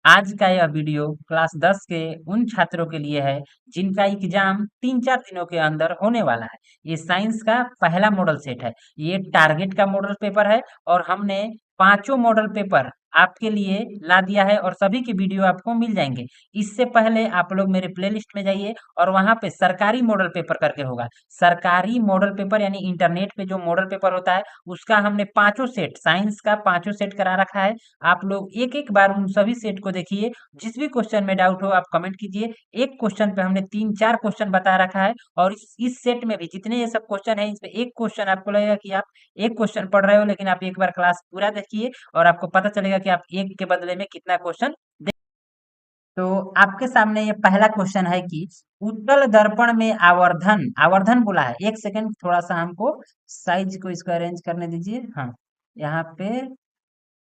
आज का यह वीडियो क्लास 10 के उन छात्रों के लिए है जिनका एग्जाम 3-4 दिनों के अंदर होने वाला है। ये साइंस का पहला मॉडल सेट है। ये टारगेट का मॉडल पेपर है और हमने पांचों मॉडल पेपर आपके लिए ला दिया है और सभी के वीडियो आपको मिल जाएंगे। इससे पहले आप लोग मेरे प्लेलिस्ट में जाइए और वहां पे सरकारी मॉडल पेपर करके होगा। सरकारी मॉडल पेपर यानी इंटरनेट पे जो मॉडल पेपर होता है उसका हमने पांचों सेट, साइंस का पांचों सेट करा रखा है। आप लोग एक-एक बार उन सभी सेट को देखिए, जिस भी क्वेश्चन में डाउट हो आप कमेंट कीजिए। एक क्वेश्चन पे हमने 3-4 क्वेश्चन बता रखा है और इस सेट में भी जितने ये सब क्वेश्चन है इसमें एक क्वेश्चन आपको लगेगा कि आप एक क्वेश्चन पढ़ रहे हो, लेकिन आप एक बार क्लास पूरा देखिए और आपको पता चलेगा कि आप एक के बदले में कितना क्वेश्चन दे। तो आपके सामने ये पहला क्वेश्चन है कि उत्तल दर्पण में आवर्धन, आवर्धन बोला है। एक सेकंड थोड़ा सा हमको साइज को इसको अरेंज करने दीजिए। हाँ, यहाँ पे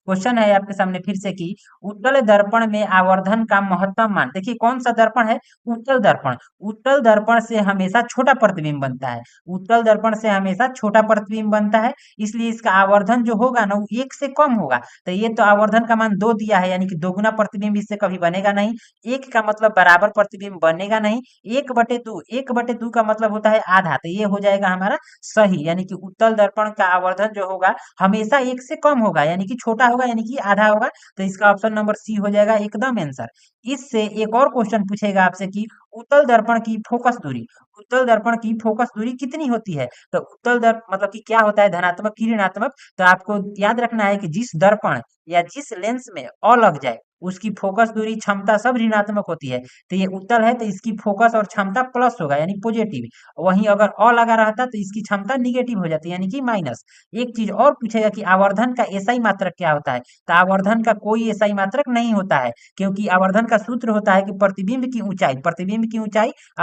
क्वेश्चन है आपके सामने फिर से कि उत्तल दर्पण में आवर्धन का महत्तम मान। देखिए कौन सा दर्पण है? उत्तल दर्पण। उत्तल दर्पण से हमेशा छोटा प्रतिबिंब बनता है। उत्तल दर्पण से हमेशा छोटा प्रतिबिंब बनता है, इसलिए इसका आवर्धन जो होगा ना वो एक से कम होगा। तो ये तो आवर्धन का मान 2 दिया है, यानी कि दोगुना प्रतिबिंब इससे कभी बनेगा नहीं। एक का मतलब बराबर प्रतिबिंब बनेगा नहीं। 1/2, 1/2 का मतलब होता है आधा, तो ये हो जाएगा हमारा सही। यानी कि उत्तल दर्पण का आवर्धन जो होगा हमेशा एक से कम होगा, यानी कि छोटा होगा, यानी कि आधा होगा। तो इसका ऑप्शन नंबर सी हो जाएगा एकदम आंसर। इससे एक और क्वेश्चन पूछेगा आपसे कि उत्तल दर्पण की फोकस दूरी, उत्तल दर्पण की फोकस दूरी कितनी होती है? तो उत्तल दर्प मतलब कि क्या होता है, धनात्मक की ऋणात्मक। तो आपको याद रखना है कि जिस दर्पण या जिस लेंस में अ लग जाए उसकी फोकस दूरी क्षमता सब ऋणात्मक होती है। तो ये उत्तल है तो इसकी फोकस और क्षमता प्लस होगा यानी पॉजिटिव। वहीं अगर अ लगा रहता तो इसकी क्षमता निगेटिव हो जाती है यानी कि माइनस। एक चीज और पूछेगा कि आवर्धन का एसआई मात्रक क्या होता है? तो आवर्धन का कोई एसआई मात्रक नहीं होता है, क्योंकि आवर्धन का सूत्र होता है कि प्रतिबिंब की ऊंचाई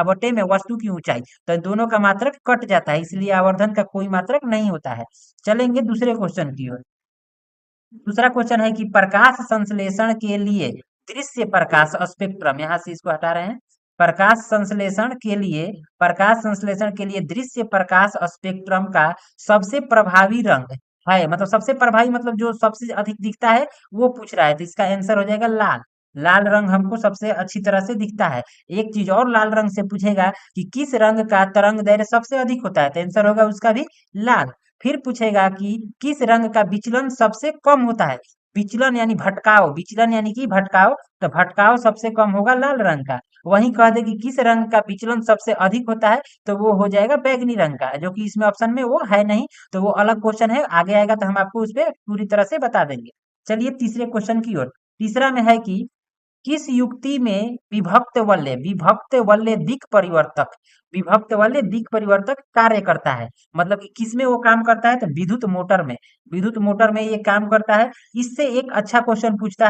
बटे में वस्तु की ऊंचाई। तो दोनों का मात्रक कट जाता है, इसलिए आवर्धन का कोई मात्रक नहीं होता है। चलेंगे दूसरे क्वेश्चन की ओर। दूसरा क्वेश्चन है कि प्रकाश संश्लेषण के लिए दृश्य प्रकाश स्पेक्ट्रम, यहाँ से इसको हटा रहे हैं। प्रकाश संश्लेषण के लिए, प्रकाश संश्लेषण के लिए दृश्य प्रकाश स्पेक्ट्रम का सबसे प्रभावी रंग है, मतलब सबसे प्रभावी मतलब जो सबसे अधिक दिखता है वो पूछ रहा है। तो इसका आंसर हो जाएगा लाल। लाल रंग हमको सबसे अच्छी तरह से दिखता है। एक चीज और लाल रंग से पूछेगा कि किस रंग का तरंग दैर्ध्य सबसे अधिक होता है, तो आंसर होगा उसका भी लाल। फिर पूछेगा कि किस रंग का विचलन सबसे कम होता है? विचलन यानी भटकाव, विचलन यानी कि भटकाव, तो भटकाव सबसे कम होगा लाल रंग का। वहीं कह दे कि किस रंग का विचलन सबसे अधिक होता है, तो वो हो जाएगा बैंगनी रंग का, जो कि इसमें ऑप्शन में वो है नहीं। तो वो अलग क्वेश्चन है, आगे आएगा तो हम आपको उस पर पूरी तरह से बता देंगे। चलिए तीसरे क्वेश्चन की ओर। तीसरा में है कि किस युक्ति में विभक्त वलय दिक् परिवर्तक, विभक्त वलय दिक् परिवर्तक कार्य करता है? मतलब कि किसमें वो काम करता है? तो विद्युत मोटर में, विद्युत मोटर में ये काम करता है। इससे एक अच्छा क्वेश्चन पूछता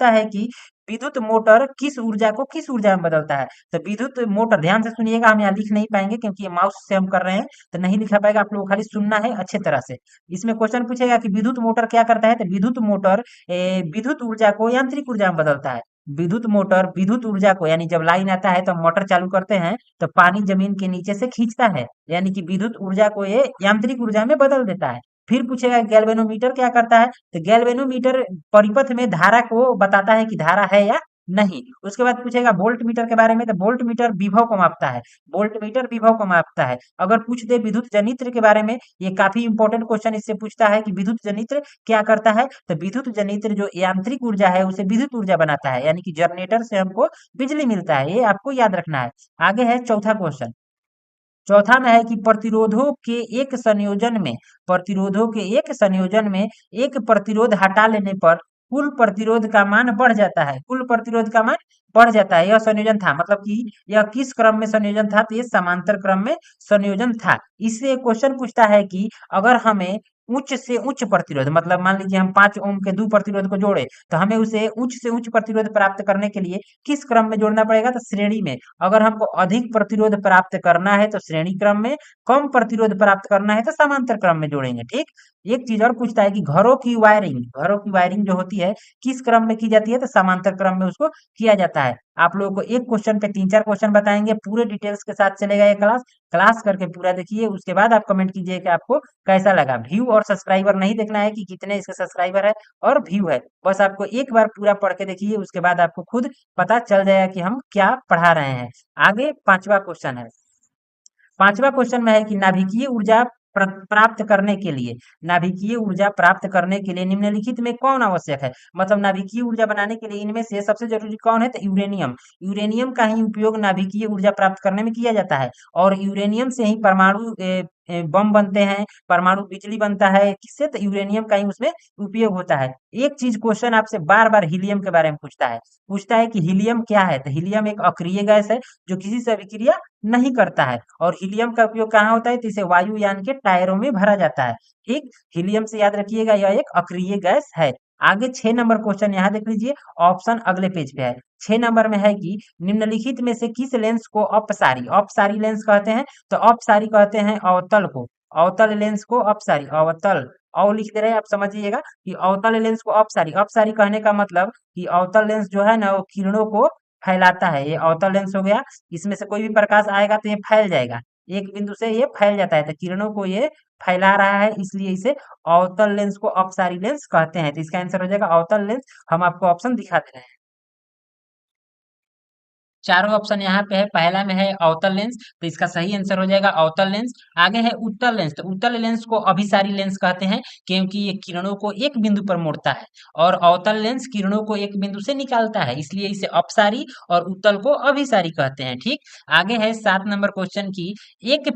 है कि विद्युत मोटर किस ऊर्जा को किस ऊर्जा में बदलता है? तो विद्युत मोटर, ध्यान से सुनिएगा, हम यहाँ लिख नहीं पाएंगे क्योंकि ये माउस से हम कर रहे हैं तो नहीं लिखा पाएगा, आप लोगों को खाली सुनना है अच्छे तरह से। इसमें क्वेश्चन पूछेगा कि विद्युत मोटर क्या करता है, तो विद्युत मोटर विद्युत ऊर्जा को यांत्रिक ऊर्जा में बदलता है। विद्युत मोटर विद्युत ऊर्जा को, यानी जब लाइन आता है तो मोटर चालू करते हैं तो पानी जमीन के नीचे से खींचता है, यानी कि विद्युत ऊर्जा को ये यांत्रिक ऊर्जा में बदल देता है। फिर पूछेगा गैल्वेनोमीटर क्या करता है, तो गैल्वेनोमीटर परिपथ में धारा को बताता है कि धारा है या नहीं। उसके बाद पूछेगा वोल्ट मीटर के बारे में, तो वोल्ट मीटर विभव को मापता है, वोल्ट मीटर विभव को मापता है। अगर पूछ दे विद्युत जनित्र के बारे में, ये काफी इंपॉर्टेंट क्वेश्चन इससे पूछता है कि विद्युत जनित्र क्या करता है, तो विद्युत जनित्र जो यांत्रिक ऊर्जा है उसे विद्युत ऊर्जा बनाता है, यानी कि जनरेटर से हमको बिजली मिलता है, ये आपको याद रखना है। आगे है चौथा क्वेश्चन। चौथा में है कि प्रतिरोधों के एक संयोजन में, प्रतिरोधों के एक संयोजन में एक प्रतिरोध हटा लेने पर कुल प्रतिरोध का मान बढ़ जाता है, कुल प्रतिरोध का मान बढ़ जाता है। यह संयोजन था, मतलब कि यह किस क्रम में संयोजन था, तो ये समांतर क्रम में संयोजन था। इससे एक क्वेश्चन पूछता है कि अगर हमें उच्च से उच्च प्रतिरोध, मतलब मान लीजिए हम 5 ओम के 2 प्रतिरोध को जोड़े तो हमें उसे उच्च से उच्च प्रतिरोध प्राप्त करने के लिए किस क्रम में जोड़ना पड़ेगा, तो श्रेणी में। अगर हमको अधिक प्रतिरोध प्राप्त करना है तो श्रेणी क्रम में, कम प्रतिरोध प्राप्त करना है तो समांतर क्रम में जोड़ेंगे, ठीक। एक चीज और पूछता है कि घरों की वायरिंग जो होती है किस क्रम में की जाती है, तो समांतर क्रम में उसको किया जाता है। आप लोगों को एक क्वेश्चन पे 3-4 क्वेश्चन बताएंगे, पूरे डिटेल्स के साथ चलेगा ये क्लास। क्लास करके पूरा देखिए, उसके बाद आप कमेंट कीजिए कि आपको कैसा लगा। व्यू और सब्सक्राइबर नहीं देखना है कि कितने इसके सब्सक्राइबर है और व्यू है, बस आपको एक बार पूरा पढ़ के देखिए, उसके बाद आपको खुद पता चल जाएगा कि हम क्या पढ़ा रहे हैं। आगे पांचवा क्वेश्चन है। पांचवा क्वेश्चन में है कि नाभिकीय ऊर्जा प्राप्त करने के लिए, नाभिकीय ऊर्जा प्राप्त करने के लिए निम्नलिखित में कौन आवश्यक है। मतलब नाभिकीय ऊर्जा बनाने के लिए इनमें से सबसे जरूरी कौन है, तो यूरेनियम। यूरेनियम का ही उपयोग नाभिकीय ऊर्जा प्राप्त करने में किया जाता है, और यूरेनियम से ही परमाणु बम बनते हैं, परमाणु बिजली बनता है, किससे, तो यूरेनियम का ही उसमें उपयोग होता है। एक चीज क्वेश्चन आपसे बार बार हीलियम के बारे में पूछता है कि हीलियम क्या है, तो हीलियम एक अक्रिय गैस है जो किसी से अभिक्रिया नहीं करता है, और हीलियम का उपयोग कहाँ होता है, तो इसे वायुयान के टायरों में भरा जाता है। ठीक, हीलियम से याद रखिएगा, यह एक अक्रिय गैस है। आगे 6 नंबर क्वेश्चन यहाँ देख लीजिए, ऑप्शन अगले पेज पे है। 6 नंबर में है कि निम्नलिखित में से किस लेंस को अपसारी, अपसारी लेंस कहते हैं, तो अपसारी कहते हैं अवतल को, अवतल लेंस को अपसारी, अवतल औ लिख दे रहे हैं, आप समझिएगा कि अवतल लेंस को अपसारी, अपसारी कहने का मतलब कि अवतल लेंस जो है ना वो किरणों को फैलाता है, ये अवतल लेंस हो गया। इसमें से कोई भी प्रकाश आएगा तो ये फैल जाएगा, एक बिंदु से ये फैल जाता है, तो किरणों को ये फैला रहा है, इसलिए इसे अवतल लेंस को अपसारी लेंस कहते हैं। तो इसका आंसर हो जाएगा अवतल लेंस। हम आपको ऑप्शन दिखा दे रहे हैं, चारों ऑप्शन यहाँ पे है। पहला में है अवतल लेंस, तो इसका सही आंसर हो जाएगा अवतल लेंस। आगे है उत्तल लेंस, तो उत्तल लेंस को अभिसारी लेंस कहते हैं, क्योंकि ये किरणों को एक बिंदु पर मोड़ता है, और अवतल लेंस किरणों को एक बिंदु से निकालता है, इसलिए इसे अपसारी और उत्तल को अभिसारी कहते हैं। ठीक, आगे है 7 नंबर क्वेश्चन की,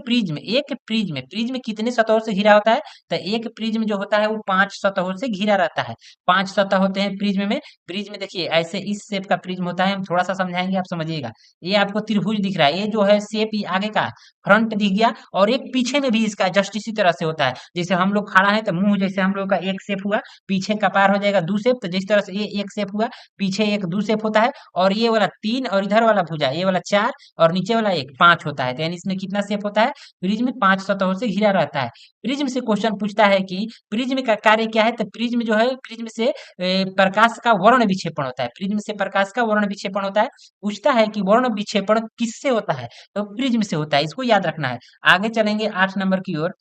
प्रिज्म कितने सतहों से घिरा होता है, तो एक प्रिज्म जो होता है वो 5 सतहों से घिरा रहता है। 5 सतह होते हैं प्रिज्म में। प्रिज्म देखिए ऐसे इस शेप का प्रिज्म होता है, हम थोड़ा सा समझाएंगे, आप समझिएगा। ये आपको त्रिभुज दिख रहा है, ये जो है शेप आगे का फ्रंट दिख गया, और एक पीछे में भी इसका जस्ट इसी तरह से होता है। जैसे हम लोग खड़ा है तो मुंह जैसे हम लोग का एक शेप हुआ, पीछे कपार हो जाएगा दू शेप, तो जिस तरह से ये एक शेप हुआ, पीछे एक दू शेप होता है, और ये वाला 3 और इधर वाला भुजा ये वाला 4 और नीचे वाला 1 5 होता है। तो यानी इसमें कितना शेप होता है, प्रिज्म 5 सतहों से घिरा रहता है। प्रिज्म से क्वेश्चन पूछता है कि प्रिज्म का कार्य क्या है, तो प्रिज्म जो है, प्रिज्म से प्रकाश का वर्ण विक्षेपण होता है, प्रिज्म से प्रकाश का वर्ण विक्षेपण होता है। पूछता है कि वर्ण विक्षेपण किससे होता है, तो प्रिज्म से होता है, इसको याद रखना है। आगे चलेंगे 8 नंबर की ओर।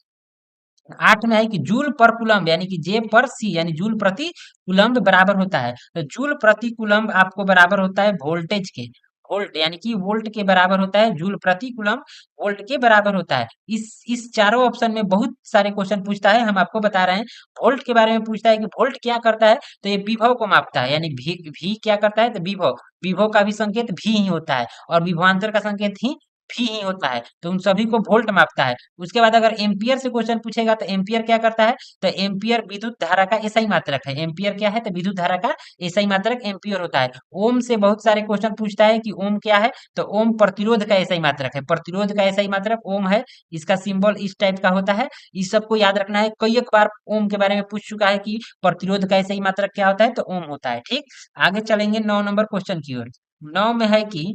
8 में है कि जूल पर कूलम्ब यानी कि जे पर सी यानी जूल प्रति कूलम्ब बराबर होता है, तो जूल प्रति कूलम्ब आपको बराबर होता है वोल्टेज के, वोल्ट यानी कि वोल्ट के बराबर होता है, जूल प्रति कूलम्ब वोल्ट के बराबर होता है। इस चारों ऑप्शन में बहुत सारे क्वेश्चन पूछता है, हम आपको बता रहे हैं। वोल्ट के बारे में पूछता है कि वोल्ट क्या करता है, तो ये विभव को मापता है, यानी भी क्या करता है, तो विभव, विभव का भी संकेत भी ही होता है, और विभवांतर का संकेत ही होता है, तो उन सभी को वोल्ट मापता है। उसके बाद अगर एम्पियर से क्वेश्चन पूछेगा तो एम्पियर क्या करता है, तो एम्पियर विद्युत धारा का एसआई मात्रक है। एम्पियर क्या है, तो विद्युत धारा का एसआई मात्रक एम्पियर होता है। ओम से बहुत सारे क्वेश्चन पूछता है कि ओम क्या है, तो ओम प्रतिरोध का एसआई मात्रक है, प्रतिरोध का एसआई मात्रक ओम है, इसका सिंबल इस टाइप का होता है। इस सबको याद रखना है, कई एक बार ओम के बारे में पूछ चुका है कि प्रतिरोध का एसआई मात्रक क्या होता है, तो ओम होता है। ठीक, आगे चलेंगे 9 नंबर क्वेश्चन की ओर। 9 में है कि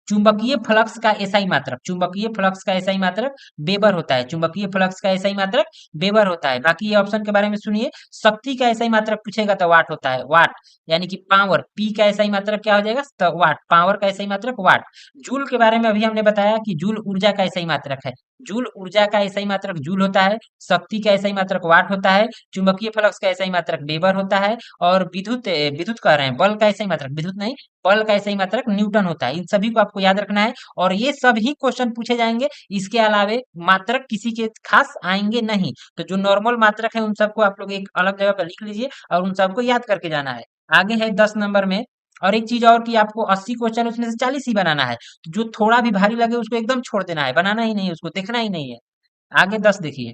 चुंबकीय फ्लक्स का एसआई मात्रक, चुंबकीय फ्लक्स का एसआई मात्रक वेबर होता है, चुंबकीय फ्लक्स का एसआई मात्रक वेबर होता है। बाकी ये ऑप्शन के बारे में सुनिए। शक्ति का एसआई मात्रक पूछेगा तो वाट होता है, वाट यानी कि पावर, पी का एसआई मात्रक क्या हो जाएगा, तो वाट, पावर का एसआई मात्रक वाट। जूल के बारे में अभी हमने बताया कि जूल ऊर्जा का एसआई मात्रक है, जूल ऊर्जा का एसआई मात्रक जूल होता है। शक्ति का एसआई मात्रक वाट होता है, चुंबकीय फ्लक्स का एसआई मात्रक वेबर होता है, और विद्युत विद्युत कह रहे हैं, बल का एसआई मात्रक, विद्युत नहीं बल का सही मात्रक न्यूटन होता है। इन सभी को आपको याद रखना है, और ये सभी क्वेश्चन पूछे जाएंगे। इसके अलावे मात्रक किसी के खास आएंगे नहीं, तो जो नॉर्मल मात्रक है उन सबको आप लोग एक अलग जगह पर लिख लीजिए, और उन सबको याद करके जाना है। आगे है 10 नंबर में, और एक चीज और कि आपको 80 क्वेश्चन उसमें से 40 ही बनाना है, तो जो थोड़ा भी भारी लगे उसको एकदम छोड़ देना है, बनाना ही नहीं है, उसको देखना ही नहीं है। आगे 10 देखिए,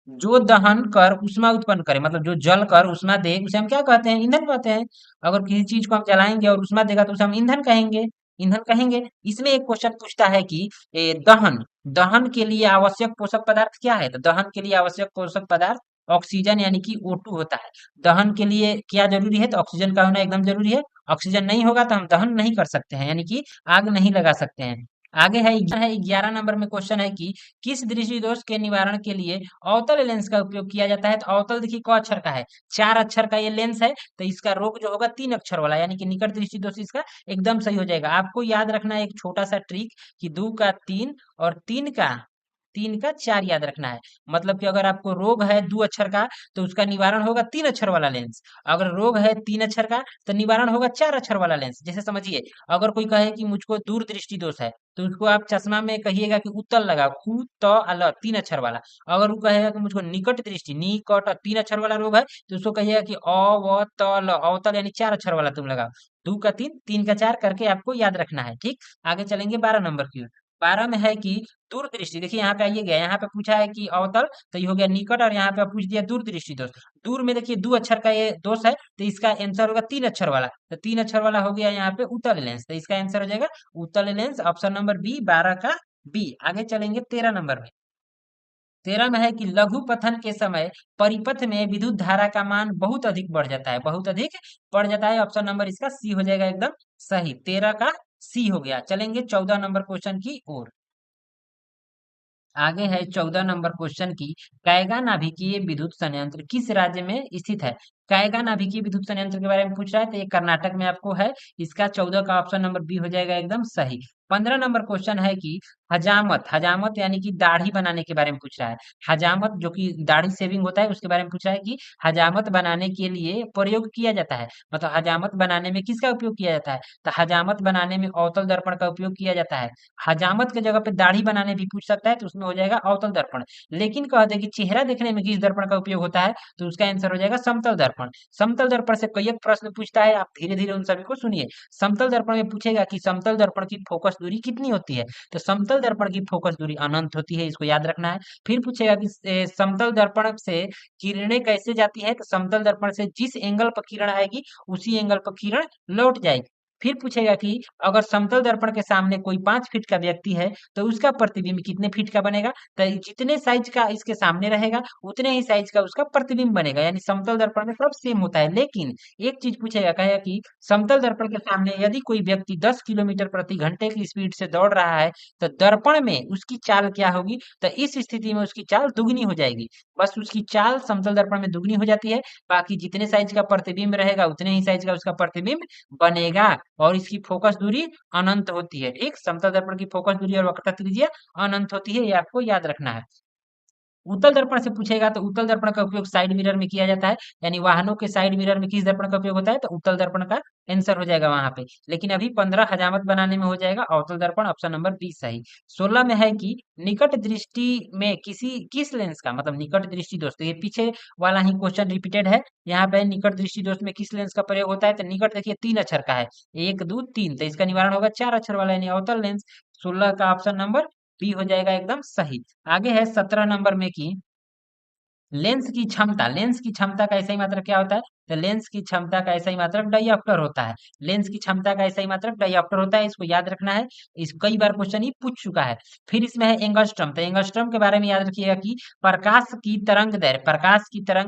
जो दहन कर उष्मा उत्पन्न करे, मतलब जो जल कर उष्मा दे उसे हम क्या कहते हैं, ईंधन कहते हैं। अगर किसी चीज को हम जलाएंगे और उष्मा देगा तो उसे हम ईंधन कहेंगे, ईंधन कहेंगे। इसमें एक क्वेश्चन पूछता है कि दहन, दहन के लिए आवश्यक पोषक पदार्थ क्या है, तो दहन के लिए आवश्यक पोषक पदार्थ ऑक्सीजन यानी कि O2 होता है। दहन के लिए क्या जरूरी है, तो ऑक्सीजन का होना एकदम जरूरी है। ऑक्सीजन नहीं होगा तो हम दहन नहीं कर सकते हैं, यानी कि आग नहीं लगा सकते हैं। आगे है 11 नंबर में क्वेश्चन है कि किस दृष्टि दोष के निवारण के लिए अवतल लेंस का उपयोग किया जाता है। तो अवतल देखिए क अक्षर का है, 4 अक्षर का ये लेंस है, तो इसका रोग जो होगा 3 अक्षर वाला, यानी कि निकट दृष्टि दोष इसका एकदम सही हो जाएगा। आपको याद रखना है एक छोटा सा ट्रिक कि 2 का 3 और 3 का 4 याद रखना है। मतलब कि अगर आपको रोग है 2 अक्षर का, तो उसका निवारण होगा 3 अक्षर वाला लेंस। अगर रोग है 3 अक्षर का, तो निवारण होगा 4 अक्षर वाला लेंस। जैसे समझिए, अगर कोई कहे कि मुझको दूर दृष्टि दोष है, तो उसको आप चश्मा में कहिएगा कि उत्तल लगाओ, कु त अल 3 अक्षर वाला। अगर वो कहेगा कि मुझको निकट दृष्टि, निकट 3 अक्षर वाला रोग है, तो उसको कहिएगा कि अ व त ल, अवतल यानी 4 अक्षर वाला तुम लगाओ। 2 का 3, 3 का 4 करके आपको याद रखना है। ठीक, आगे चलेंगे 12 नंबर की ओर। 12 में है कि दूरदृष्टि, देखिए यहाँ पे आइए गया, यहाँ पे पूछा है कि अवतल, तो ये हो गया निकट, और यहाँ पे पूछ दिया दूरदृष्टि दोष। दूर में देखिए 2 अक्षर का ये दोष है, तो इसका आंसर होगा 3 अक्षर वाला। तो 3 अक्षर वाला हो गया यहाँ पे उत्तल लेंस, तो इसका आंसर हो जाएगा उत्तल लेंस, ऑप्शन नंबर बी, 12 का बी। आगे चलेंगे 13 नंबर में। 13 में है कि लघु पथन के समय परिपथ में विद्युत धारा का मान बहुत अधिक बढ़ जाता है, बहुत अधिक बढ़ जाता है। ऑप्शन नंबर इसका सी हो जाएगा एकदम सही, 13 का सी हो गया। चलेंगे 14 नंबर क्वेश्चन की ओर। आगे है 14 नंबर क्वेश्चन की, कैगा नाभिकीय विद्युत संयंत्र किस राज्य में स्थित है। कैगा नाभिकीय विद्युत संयंत्र के बारे में पूछ रहा है, तो ये कर्नाटक में आपको है। इसका 14 का ऑप्शन नंबर बी हो जाएगा एकदम सही। 15 नंबर क्वेश्चन है कि हजामत, हजामत यानी कि दाढ़ी बनाने के बारे में पूछ रहा है। हजामत जो कि दाढ़ी शेविंग होता है, उसके बारे में पूछ रहा है कि हजामत बनाने के लिए प्रयोग किया जाता है। मतलब हजामत बनाने में किसका उपयोग किया जाता है, तो हजामत बनाने में अवतल दर्पण का उपयोग किया जाता है। हजामत के जगह पे दाढ़ी बनाने भी पूछ सकता है, तो उसमें हो जाएगा अवतल दर्पण। लेकिन कह दे कि चेहरा देखने में किस दर्पण का उपयोग होता है, तो उसका आंसर हो जाएगा समतल दर्पण। समतल दर्पण से कई एक प्रश्न पूछता है, आप धीरे धीरे उन सभी को सुनिए। समतल दर्पण में पूछेगा कि समतल दर्पण की फोकस दूरी कितनी होती है, तो समतल दर्पण की फोकस दूरी अनंत होती है, इसको याद रखना है। फिर पूछेगा कि समतल दर्पण से किरणें कैसे जाती है, तो समतल दर्पण से जिस एंगल पर किरण आएगी, उसी एंगल पर किरण लौट जाएगी। फिर पूछेगा कि अगर समतल दर्पण के सामने कोई 5 फीट का व्यक्ति है, तो उसका प्रतिबिंब कितने फीट का बनेगा, तो जितने साइज का इसके सामने रहेगा, उतने ही साइज का उसका प्रतिबिंब बनेगा। यानी समतल दर्पण में सब सेम होता है। लेकिन एक चीज पूछेगा, कहेगा कि समतल दर्पण के सामने यदि कोई व्यक्ति 10 किलोमीटर प्रति घंटे की स्पीड से दौड़ रहा है, तो दर्पण में उसकी चाल क्या होगी, तो इस स्थिति में उसकी चाल दुगनी हो जाएगी। बस उसकी चाल समतल दर्पण में दुगनी हो जाती है। बाकी जितने साइज का प्रतिबिंब रहेगा, उतने ही साइज का उसका प्रतिबिंब बनेगा। और इसकी फोकस दूरी अनंत होती है। ठीक, समतल दर्पण की फोकस दूरी और वक्रता त्रिज्या अनंत होती है, ये आपको याद रखना है। उत्तल दर्पण से पूछेगा, तो उत्तल दर्पण का उपयोग साइड मिरर में किया जाता है। यानी वाहनों के साइड मिरर में किस दर्पण का उपयोग होता है, तो उत्तल दर्पण का आंसर हो जाएगा वहां पे। लेकिन अभी 15 हजामत बनाने में हो जाएगा अवतल दर्पण, ऑप्शन नंबर बी सही। 16 में है कि निकट दृष्टि में किस लेंस का, मतलब निकट दृष्टि दोष, तो ये पीछे वाला ही क्वेश्चन रिपीटेड है। यहाँ पे निकट दृष्टि दोष में किस लेंस का प्रयोग होता है, तो निकट देखिए 3 अक्षर का है, 1 2 3, तो इसका निवारण होगा 4 अक्षर वाला यानी अवतल लेंस। 16 का ऑप्शन नंबर बी हो जाएगा एकदम सही। आगे है 17 नंबर में की लेंस की क्षमता, लेंस की क्षमता का ऐसा ही मात्रक क्या होता है, तो लेंस की क्षमता का ऐसा ही मात्रक डायऑप्टर होता है। लेंस की क्षमता का ऐसा ही मात्रक डायऑप्टर होता है, इसको याद रखना है। इस कई बार क्वेश्चन ही पूछ चुका है। फिर इसमें है एंगस्ट्रम, तो एंगस्ट्रम के बारे में याद रखिएगा कि प्रकाश की तरंग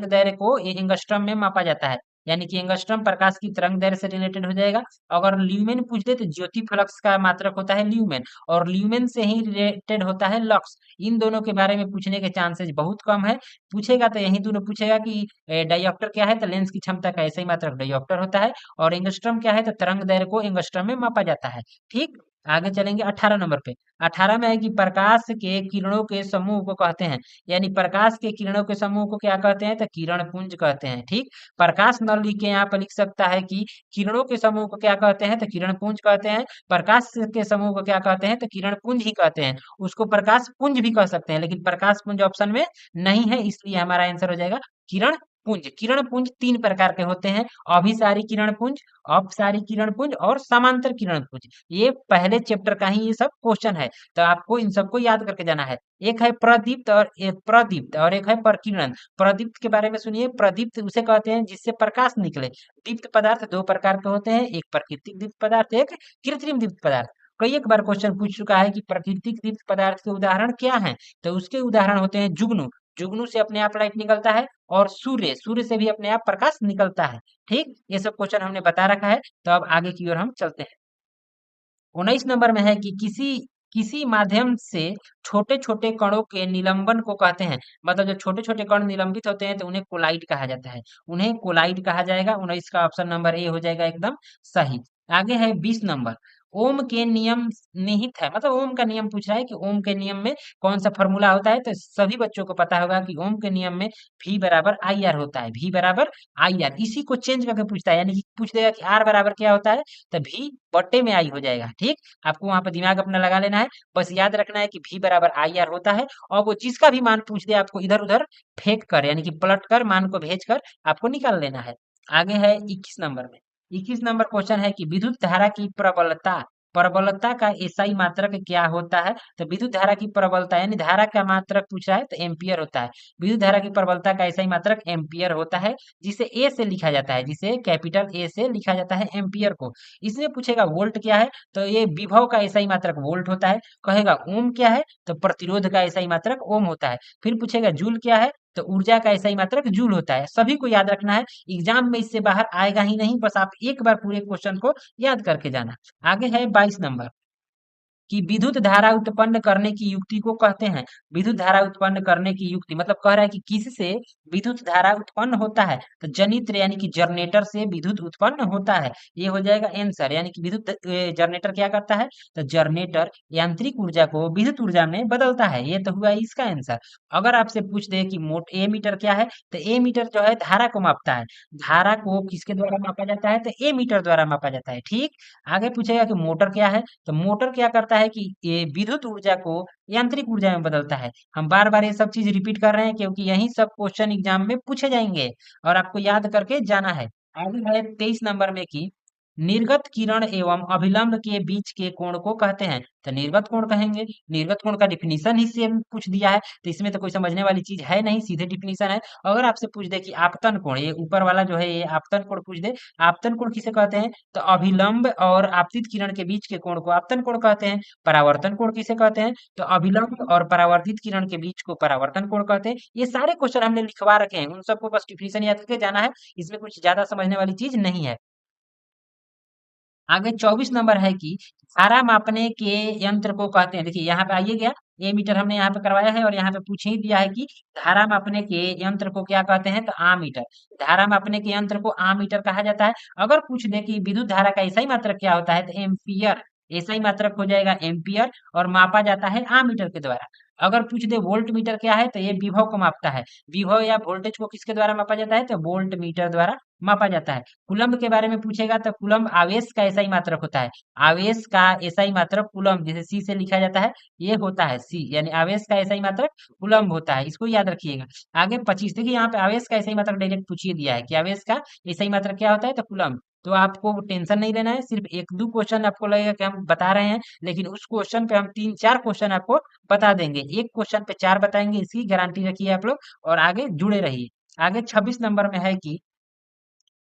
दैर्घ्य को एंगस्ट्रम में मापा जाता है। यानी कि एंगस्ट्रम प्रकाश की तरंग दैर्घ्य से रिलेटेड हो जाएगा। अगर ल्यूमेन पूछ दे, तो ज्योति फ्लक्स का मात्रक होता है ल्यूमेन, और ल्यूमेन से ही रिलेटेड होता है लक्स। इन दोनों के बारे में पूछने के चांसेस बहुत कम है। पूछेगा तो यही दोनों पूछेगा कि डायोप्टर क्या है, तो लेंस की क्षमता का ऐसा ही मात्रक डायोप्टर होता है। और एंगस्ट्रम क्या है, तो तरंग दैर्घ्य को एंगस्ट्रम में मापा जाता है। ठीक, आगे चलेंगे 18 नंबर पे। 18 में है कि प्रकाश के किरणों के समूह को कहते हैं। यानी प्रकाश के किरणों के समूह को क्या कहते हैं, तो किरण पुंज कहते हैं। ठीक, प्रकाश न लिख के यहाँ पर लिख सकता है कि किरणों के समूह को क्या कहते हैं, तो किरण पुंज कहते हैं। प्रकाश के समूह को क्या कहते हैं, तो किरण पुंज ही कहते हैं। उसको प्रकाश पुंज भी कह सकते हैं, लेकिन प्रकाश पुंज ऑप्शन में नहीं है, इसलिए हमारा आंसर हो जाएगा किरण पुंज। किरण पुंज 3 प्रकार के होते हैं, अभिसारी किरण पुंज, अपसारी किरण पुंज और समांतर किरण पुंज। ये पहले चैप्टर का ही ये सब क्वेश्चन है, तो आपको इन सबको याद करके जाना है। एक है प्रदीप्त और एक है प्रकीर्णन। प्रदीप्त के बारे में सुनिए, प्रदीप्त उसे कहते हैं जिससे प्रकाश निकले। दीप्त पदार्थ 2 प्रकार के होते हैं, एक प्राकृतिक दीप्त पदार्थ, एक कृत्रिम दीप्त पदार्थ। कई एक बार क्वेश्चन पूछ चुका है कि प्राकृतिक दीप्त पदार्थ के उदाहरण क्या हैं, तो उसके उदाहरण होते हैं जुगनू, जुगनू से अपने आप लाइट निकलता है, और सूर्य, सूर्य से भी अपने आप प्रकाश निकलता है। ठीक, ये सब क्वेश्चन हमने बता रखा है। तो अब आगे की ओर हम चलते हैं। 19 नंबर में है कि किसी किसी माध्यम से छोटे छोटे कणों के निलंबन को कहते हैं। मतलब जो छोटे छोटे कण निलंबित होते हैं तो उन्हें कोलाइड कहा जाता है। उन्हें कोलाइड कहा जाएगा। 19 का ऑप्शन नंबर ए हो जाएगा एकदम सही। आगे है 20 नंबर। ओम के नियम निहित है, मतलब ओम का नियम पूछ रहा है कि ओम के नियम में कौन सा फॉर्मूला होता है। तो सभी बच्चों को पता होगा कि ओम के नियम में V बराबर आई आर होता है। V बराबर आई आर, इसी को चेंज करके पूछता है, यानी कि पूछ देगा कि आर बराबर क्या होता है, तो V बट्टे में आई हो जाएगा। ठीक, आपको वहां पर दिमाग अपना लगा लेना है। बस याद रखना है कि V बराबर आई आर होता है। और वो जिसका भी मान पूछ दे आपको इधर उधर फेंक कर, यानी कि पलट कर मान को भेज कर आपको निकाल लेना है। आगे है 21 नंबर में। 21 नंबर क्वेश्चन है कि विद्युत धारा की प्रबलता, प्रबलता का एसआई मात्रक क्या होता है। तो विद्युत धारा की प्रबलता यानी धारा का मात्रक पूछ रहा है तो एम्पियर होता है। विद्युत धारा की प्रबलता का एसआई मात्रक एम्पियर होता है, जिसे ए से लिखा जाता है, जिसे कैपिटल ए से लिखा जाता है एम्पियर को। इसमें पूछेगा वोल्ट क्या है, तो ये विभव का एसआई मात्रक वोल्ट होता है। कहेगा ओम क्या है, तो प्रतिरोध का एसआई मात्रक ओम होता है। फिर पूछेगा जूल क्या है, तो ऊर्जा का एसआई मात्रक जूल होता है। सभी को याद रखना है, एग्जाम में इससे बाहर आएगा ही नहीं, बस आप एक बार पूरे क्वेश्चन को याद करके जाना। आगे है 22 नंबर कि विद्युत धारा उत्पन्न करने की युक्ति को कहते हैं। विद्युत धारा उत्पन्न करने की युक्ति मतलब कह रहा है कि किससे विद्युत धारा उत्पन्न होता है, तो जनित्र यानी कि जनरेटर से विद्युत उत्पन्न होता है। ये हो जाएगा आंसर, यानी कि विद्युत जनरेटर क्या करता है, तो जनरेटर यांत्रिक ऊर्जा को विद्युत ऊर्जा में बदलता है। ये तो हुआ इसका आंसर। अगर आपसे पूछ दे कि मोट ए मीटर क्या है, तो ए मीटर जो है धारा को मापता है। धारा को किसके द्वारा मापा जाता है, तो ए मीटर द्वारा मापा जाता है। ठीक, आगे पूछेगा कि मोटर क्या है, तो मोटर क्या करता है कि ये विद्युत ऊर्जा को यांत्रिक ऊर्जा में बदलता है। हम बार बार ये सब चीज रिपीट कर रहे हैं क्योंकि यही सब क्वेश्चन एग्जाम में पूछे जाएंगे और आपको याद करके जाना है। आगे है 23 नंबर में कि निर्गत किरण एवं अभिलंब के बीच के कोण को कहते हैं। तो निर्गत कोण कहेंगे, निर्गत कोण का डिफिनीशन ही सेम पूछ दिया है, तो इसमें तो कोई समझने वाली चीज है नहीं, सीधे डिफिनीशन है। अगर आपसे पूछ दे कि आपतन कोण, ये ऊपर वाला जो है ये आपतन कोण पूछ दे, आपतन कोण किसे कहते हैं, तो अभिलंब और आपतित किरण के बीच के कोण को आपतन कोण कहते हैं। परावर्तन कोण किसे कहते हैं, तो अभिलंब और परावर्तित किरण के बीच को परावर्तन कोण कहते हैं। ये सारे क्वेश्चन हमने लिखवा रखे हैं, उन सबको बस डिफिनीशन याद करके जाना है, इसमें कुछ ज्यादा समझने वाली चीज नहीं है। आगे 24 नंबर है कि धारा मापने के यंत्र को कहते हैं। देखिए यहाँ पे आइए गया, ये मीटर हमने यहाँ पे करवाया है और यहाँ पे पूछ ही दिया है कि धारा मापने के यंत्र को क्या कहते हैं, तो आमीटर। धारा मापने के यंत्र को आमीटर कहा जाता है। अगर पूछ दे कि विद्युत धारा का एसआई मात्रक क्या होता है, तो एम्पियर, एसआई मात्रक हो जाएगा एम्पियर और मापा जाता है आमीटर के द्वारा। अगर पूछ दे वोल्ट मीटर क्या है, तो ये विभव को मापता है। विभव या वोल्टेज को किसके द्वारा मापा जाता है, तो वोल्ट मीटर द्वारा मापा जाता है। कूलम्ब के बारे में पूछेगा तो कूलम्ब आवेश का एसआई मात्रक होता है। आवेश का एसआई मात्रक कूलम्ब, जैसे सी से लिखा जाता है, ये होता है सी, यानी आवेश का एसआई मात्रक कूलम्ब होता है, इसको याद रखिएगा। आगे 25, देखिए यहाँ पे आवेश का एसआई मात्रक डायरेक्ट पूछिए दिया है कि आवेश का एसआई मात्रक क्या होता है, तो कूलम्ब। तो आपको टेंशन नहीं लेना है, सिर्फ एक दो क्वेश्चन आपको लगेगा कि हम बता रहे हैं, लेकिन उस क्वेश्चन पे हम तीन चार क्वेश्चन आपको बता देंगे। एक क्वेश्चन पे चार बताएंगे, इसकी गारंटी रखिए आप लोग, और आगे जुड़े रहिए। आगे 26 नंबर में है कि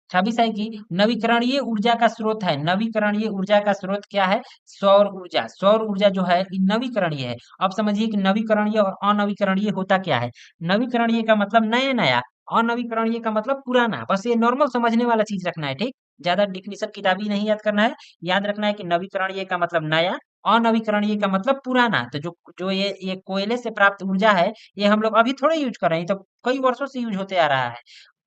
26 है कि नवीकरणीय ऊर्जा का स्रोत है। नवीकरणीय ऊर्जा का स्रोत क्या है, सौर ऊर्जा। सौर ऊर्जा जो है ये नवीकरणीय है। अब समझिए कि नवीकरणीय और अनवीकरणीय होता क्या है। नवीकरणीय का मतलब नया नया, अनवीकरणीय का मतलब पुराना। बस ये नॉर्मल समझने वाला चीज रखना है, ठीक, ज्यादा डिफिनीशन किताबी नहीं याद करना है। याद रखना है कि नवीकरणीय का मतलब नया, अनवीकरणीय का मतलब पुराना। तो जो जो ये कोयले से प्राप्त ऊर्जा है, ये हम लोग अभी थोड़े यूज कर रहे हैं, ये तो कई वर्षों से यूज होते आ रहा है।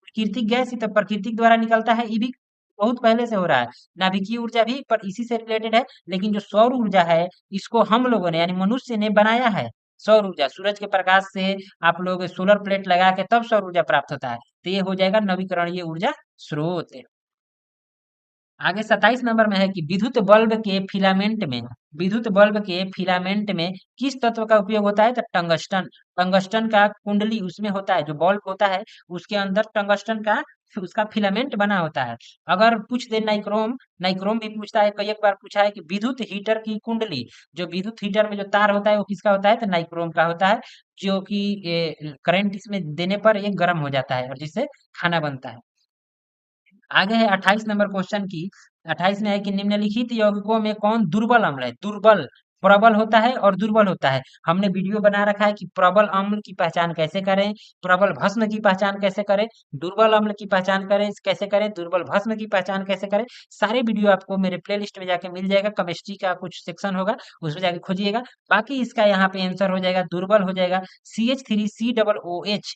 प्राकृतिक गैस ही तो प्रकृति द्वारा निकलता है, ये भी बहुत पहले से हो रहा है। नाभिकीय ऊर्जा भी पर इसी से रिलेटेड है, लेकिन जो सौर ऊर्जा है इसको हम लोगों ने यानी मनुष्य ने बनाया है। सौर ऊर्जा सूरज के प्रकाश से आप लोग सोलर प्लेट लगा के तब सौर ऊर्जा प्राप्त होता है, तो ये हो जाएगा नवीकरणीय ऊर्जा स्रोत। आगे 27 नंबर में है कि विद्युत बल्ब के फिलामेंट में किस तत्व का उपयोग होता है, तो टंगस्टन। टंगस्टन का कुंडली उसमें होता है, जो बल्ब होता है उसके अंदर टंगस्टन का उसका फिलामेंट बना होता है। अगर पूछ दे नाइक्रोम, नाइक्रोम भी पूछता है, कई एक बार पूछा है कि विद्युत हीटर की कुंडली, जो विद्युत हीटर में जो तार होता है वो किसका होता है, तो नाइक्रोम का होता है, जो कि करंट इसमें देने पर ये गर्म हो जाता है और जिससे खाना बनता है। आगे है 28 नंबर क्वेश्चन की। 28 में है कि निम्नलिखित यौगिकों में कौन दुर्बल अम्ल है, दुर्बल प्रबल होता है और दुर्बल होता है। हमने वीडियो बना रखा है कि प्रबल अम्ल की पहचान कैसे करें, प्रबल भस्म की पहचान कैसे करें, दुर्बल अम्ल की पहचान करें कैसे करें, दुर्बल भस्म की पहचान कैसे करें। सारे वीडियो आपको मेरे प्लेलिस्ट में जाके मिल जाएगा। केमिस्ट्री का कुछ सेक्शन होगा, उसमें जाके खोजिएगा। बाकी इसका यहाँ पे आंसर हो जाएगा, दुर्बल हो जाएगा CH3COOH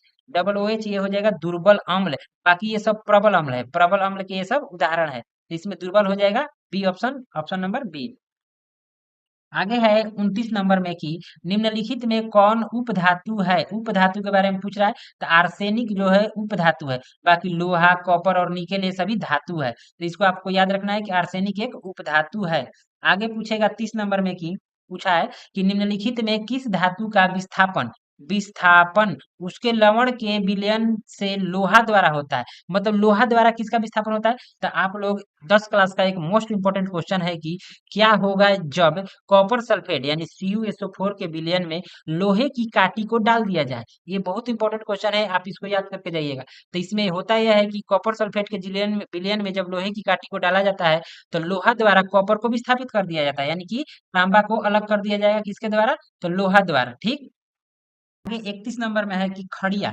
ये हो जाएगा दुर्बल अम्ल। बाकी ये सब प्रबल अम्ल है, प्रबल अम्ल के ये सब उदाहरण है। तो इसमें दुर्बल हो जाएगा B option, option number B. आगे है 29 नंबर में कि निम्नलिखित में कौन उपधातु है। उपधातु के बारे में पूछ रहा है, तो आर्सेनिक जो है उपधातु है। बाकी लोहा, कॉपर और निकेल ये सभी धातु है। तो इसको आपको याद रखना है कि आर्सेनिक एक उपधातु है। आगे पूछेगा 30 नंबर में कि पूछा है कि निम्नलिखित में किस धातु का विस्थापन विस्थापन उसके लवण के विलयन से लोहा द्वारा होता है। मतलब लोहा द्वारा किसका विस्थापन होता है। तो आप लोग 10 क्लास का एक मोस्ट इंपोर्टेंट क्वेश्चन है कि क्या होगा जब कॉपर सल्फेट यानी CuSO4 के विलयन में लोहे की काटी को डाल दिया जाए। ये बहुत इंपॉर्टेंट क्वेश्चन है, आप इसको याद करके जाइएगा। तो इसमें होता यह है कि कॉपर सल्फेट के विलयन में जब लोहे की काटी को डाला जाता है, तो लोहा द्वारा कॉपर को विस्थापित कर दिया जाता है, यानी कि तांबा को अलग कर दिया जाएगा किसके द्वारा, तो लोहा द्वारा। ठीक। आगे 31 नंबर में है कि खड़िया,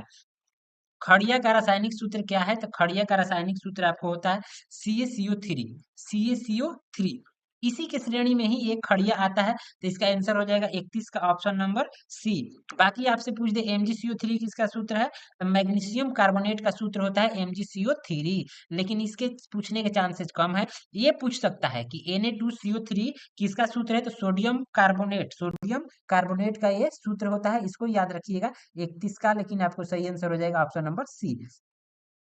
खड़िया का रासायनिक सूत्र क्या है। तो खड़िया का रासायनिक सूत्र आपको होता है CaCO3। CaCO3 इसी के श्रेणी में ही एक खड़िया आता है। तो इसका आंसर हो जाएगा 31 का ऑप्शन नंबर सी। बाकी आपसे पूछ दे MgCO3 किसका सूत्र है, तो मैग्नीशियम कार्बोनेट का सूत्र होता है MgCO3। लेकिन इसके पूछने के चांसेस कम है। ये पूछ सकता है कि Na2CO3 किसका सूत्र है, तो सोडियम कार्बोनेट, सोडियम कार्बोनेट का ये सूत्र होता है। इसको याद रखिएगा 31 का। लेकिन आपको सही आंसर हो जाएगा ऑप्शन नंबर सी।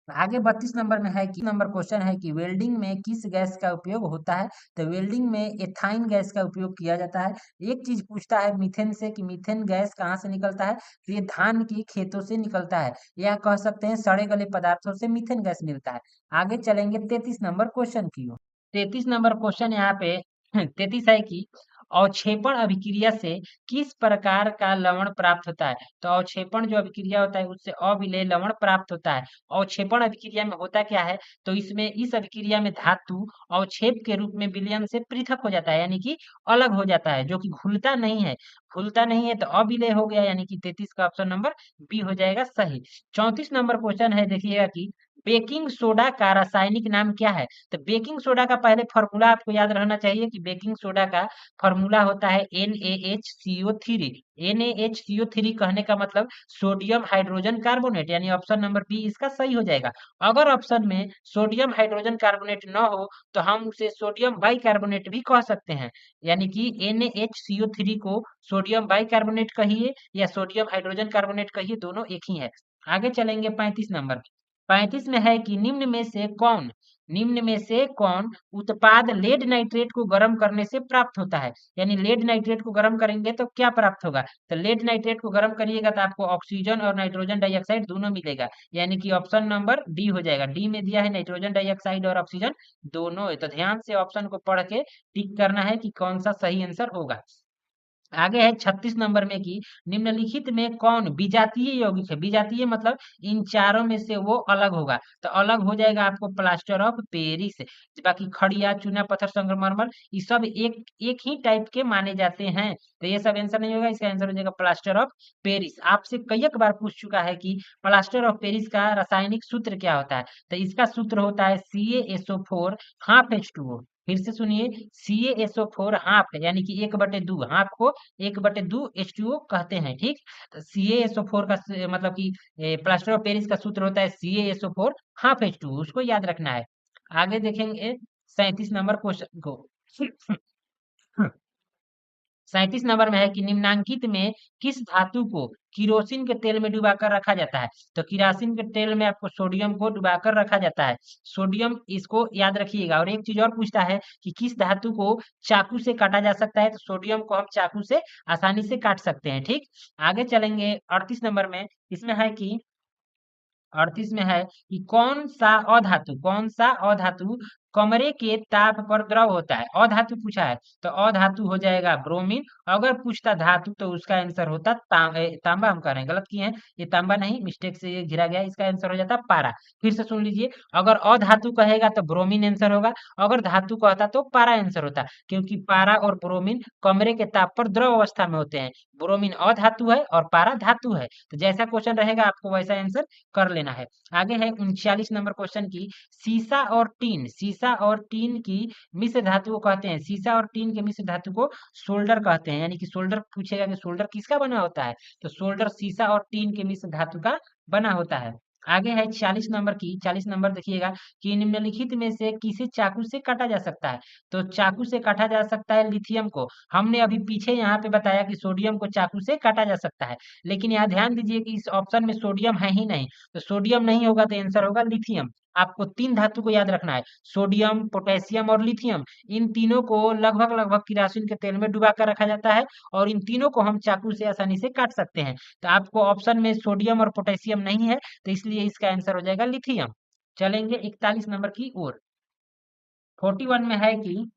आगे 32 नंबर में है कि नंबर क्वेश्चन है कि वेल्डिंग में किस गैस का उपयोग होता है। तो वेल्डिंग में एथाइन गैस का उपयोग किया जाता है। एक चीज पूछता है मीथेन से कि मीथेन गैस कहाँ से निकलता है। तो ये धान के खेतों से निकलता है, या कह सकते हैं सड़े गले पदार्थों से मीथेन गैस मिलता है। आगे चलेंगे 33 नंबर क्वेश्चन की ओर। 33 नंबर क्वेश्चन यहाँ पे 33 है कि अवक्षेपण अभिक्रिया से किस प्रकार का लवण प्राप्त होता है। तो अवक्षेपण जो अभिक्रिया होता है उससे अविलेय लवण प्राप्त होता है। अवक्षेपण अभिक्रिया में होता क्या है, तो इसमें इस अभिक्रिया में धातु अवक्षेप के रूप में विलयन से पृथक हो जाता है, यानी कि अलग हो जाता है, जो कि घुलता नहीं है। घुलता नहीं है तो अविलेय हो गया, यानी कि 33 का ऑप्शन नंबर बी हो जाएगा सही। 34 नंबर क्वेश्चन है, देखिएगा कि बेकिंग सोडा का रासायनिक नाम क्या है। तो बेकिंग सोडा का पहले फॉर्मूला आपको याद रहना चाहिए कि बेकिंग सोडा का फॉर्मूला होता है NaHCO3। NaHCO3 कहने का मतलब सोडियम हाइड्रोजन कार्बोनेट, यानी ऑप्शन नंबर बी इसका सही हो जाएगा। अगर ऑप्शन में सोडियम हाइड्रोजन कार्बोनेट न हो तो हम उसे सोडियम बाइकार्बोनेट भी कह सकते हैं, यानी कि NaHCO3 को सोडियम बाइकार्बोनेट कहिए या सोडियम हाइड्रोजन कार्बोनेट कहिए, दोनों एक ही है। आगे चलेंगे 35 नंबर। 35 में है कि निम्न में से कौन उत्पाद लेड नाइट्रेट को गर्म करने से प्राप्त होता है। यानी लेड नाइट्रेट को गर्म करेंगे तो क्या प्राप्त होगा, तो लेड नाइट्रेट को गर्म करिएगा तो आपको ऑक्सीजन और नाइट्रोजन डाइऑक्साइड दोनों मिलेगा, यानी कि ऑप्शन नंबर डी हो जाएगा। डी में दिया है नाइट्रोजन डाइऑक्साइड और ऑक्सीजन दोनों है। तो ध्यान से ऑप्शन को पढ़ के टिक करना है कि कौन सा सही आंसर होगा। आगे है 36 नंबर में कि निम्नलिखित में कौन विजातीय यौगिक है। विजातीय मतलब इन चारों में से वो अलग होगा। तो अलग हो जाएगा आपको प्लास्टर ऑफ पेरिस। बाकी खड़िया, चूना पत्थर, संगमरमर ये सब एक एक ही टाइप के माने जाते हैं। तो ये सब आंसर नहीं होगा, इसका आंसर हो जाएगा प्लास्टर ऑफ पेरिस। आपसे कई बार पूछ चुका है कि प्लास्टर ऑफ पेरिस का रासायनिक सूत्र क्या होता है। तो इसका सूत्र होता है CaSO4 हाफ H2O। फिर से सुनिए, CaSO4 हाफ, यानी कि 1/2, हाफ को 1/2 H2O कहते हैं। ठीक। तो CaSO4 का मतलब कि प्लास्टर ऑफ पेरिस का सूत्र होता है CaSO4 हाफ H2O, उसको याद रखना है। आगे देखेंगे 37 नंबर क्वेश्चन को। 37 नंबर में है कि निम्नांकित में किस धातु को किरोसिन के तेल में डुबाकर रखा जाता है। तो किरोसिन के तेल में आपको सोडियम को डुबाकर रखा जाता है, सोडियम, इसको याद रखिएगा। और एक चीज और पूछता है कि किस धातु को चाकू से काटा जा सकता है। तो सोडियम को हम चाकू से आसानी से काट सकते हैं। ठीक। आगे चलेंगे 38 नंबर में। इसमें है कि 38 में है कि कौन सा अधातु कमरे के ताप पर द्रव होता है। अधातु पूछा है तो अधातु हो जाएगा ब्रोमीन। अगर पूछता धातु तो उसका आंसर होता तांबा। हम कह रहे हैं गलत किए हैं, ये तांबा नहीं, मिस्टेक से ये घिरा गया, इसका आंसर हो जाता पारा। फिर से सुन लीजिए, अगर अधातु कहेगा तो ब्रोमीन आंसर होगा, अगर धातु कहता तो पारा आंसर होता, क्योंकि पारा और ब्रोमीन कमरे के ताप पर द्रव अवस्था में होते हैं। ब्रोमीन अधातु है और पारा धातु है। तो जैसा क्वेश्चन रहेगा आपको वैसा आंसर कर लेना है। आगे है 39 नंबर क्वेश्चन की, सीसा और टीन की मिश्र धातु को कहते हैं, सीसा और टीन के मिश्र धातु को सोल्डर कहते हैं। यानी कि सोल्डर पूछेगा कि सोल्डर किसका बना होता है, तो सोल्डर सीसा और टीन के मिश्र धातु का बना होता है। आगे है 40 नंबर की, 40 नंबर देखिएगा कि निम्नलिखित में से किसे चाकू से काटा जा सकता है, तो चाकू से काटा जा सकता है लिथियम को। हमने अभी पीछे यहाँ पे बताया कि सोडियम को चाकू से काटा जा सकता है, लेकिन यहाँ ध्यान दीजिए कि इस ऑप्शन में सोडियम है ही नहीं, तो सोडियम नहीं होगा तो आंसर होगा लिथियम। आपको तीन धातु को याद रखना है, सोडियम, पोटेशियम और लिथियम। इन तीनों को लगभग लगभग किरोसिन के तेल में डुबा कर रखा जाता है और इन तीनों को हम चाकू से आसानी से काट सकते हैं। तो आपको ऑप्शन में सोडियम और पोटेशियम नहीं है, तो इसलिए इसका आंसर हो जाएगा लिथियम। चलेंगे 41 नंबर की ओर। 41 में है कि,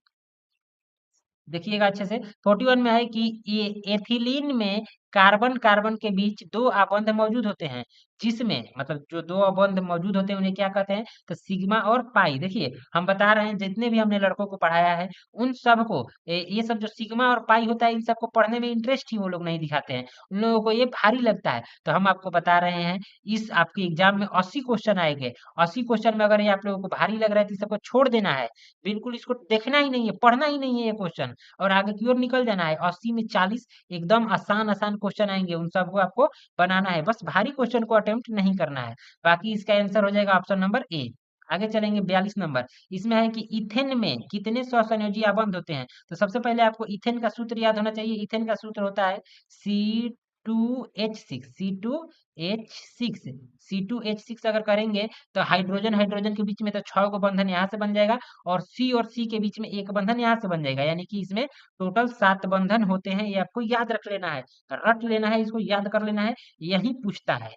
देखिएगा अच्छे से, 41 में है कि ये एथिलीन में कार्बन कार्बन के बीच दो आबंध मौजूद होते हैं, जिसमें मतलब जो दो आबंध मौजूद होते हैं उन्हें क्या कहते हैं, तो सिग्मा और पाई। देखिए हम बता रहे हैं, जितने भी हमने लड़कों को पढ़ाया है उन सबको ये सब जो सिग्मा और पाई होता है इन सबको पढ़ने में इंटरेस्ट ही वो लोग नहीं दिखाते हैं, उन लोगों को ये भारी लगता है। तो हम आपको बता रहे हैं, इस आपके एग्जाम में 80 क्वेश्चन आएंगे, 80 क्वेश्चन में अगर ये आप लोगों को भारी लग रहा है तो इस सबको छोड़ देना है, बिल्कुल इसको देखना ही नहीं है, पढ़ना ही नहीं है ये क्वेश्चन, और आगे की ओर निकल जाना है। 80 में 40 एकदम आसान आसान क्वेश्चन आएंगे, उन सबको आपको बनाना है, बस भारी क्वेश्चन को अटेम्प्ट नहीं करना है। बाकी इसका आंसर हो जाएगा ऑप्शन नंबर ए। आगे चलेंगे 42 नंबर, इसमें है कि इथेन में कितने सहसंयोजी आबंध होते हैं, तो सबसे पहले आपको इथेन का सूत्र याद होना चाहिए। इथेन का सूत्र होता है C2H6, C2H6, C2H6 अगर करेंगे तो हाइड्रोजन हाइड्रोजन के बीच में तो 6 गो बंधन यहाँ से बन जाएगा, और C के बीच में एक बंधन यहाँ से बन जाएगा, यानी कि इसमें टोटल 7 बंधन होते हैं। ये आपको याद रख लेना है, रट लेना है, इसको याद कर लेना है, यही पूछता है।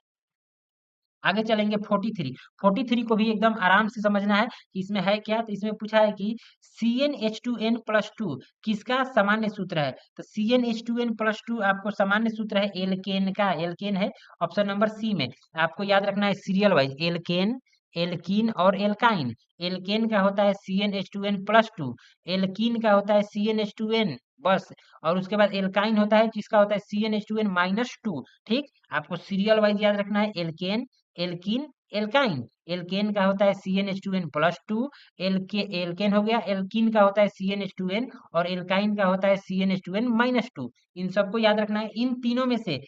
आगे चलेंगे 43, 43 को भी एकदम आराम से समझना है कि इसमें है क्या। तो इसमें पूछा है कि CnH2n+2 किसका सामान्य सूत्र है, तो CnH2n+2 आपको सामान्य सूत्र है एल्केन का, एल्केन है ऑप्शन नंबर सी में। आपको याद रखना है सीरियल वाइज, एल्केन, एल्कीन और एल्काइन। एल्केन का होता है CnH2n+2, एल्कीन का होता है CnH2n बस, और उसके बाद एल्काइन होता है जिसका होता है CnH2n-2। ठीक, आपको सीरियल वाइज याद रखना है, एल्केन, एल्कीन, एल्काइन। एल्केन का होता है CnH2n+2, एल्केन हो गया, एल्कीन का होता है CnH2n और एल्काइन का होता है CnH2n-2। इन सबको याद रखना है, इन तीनों में से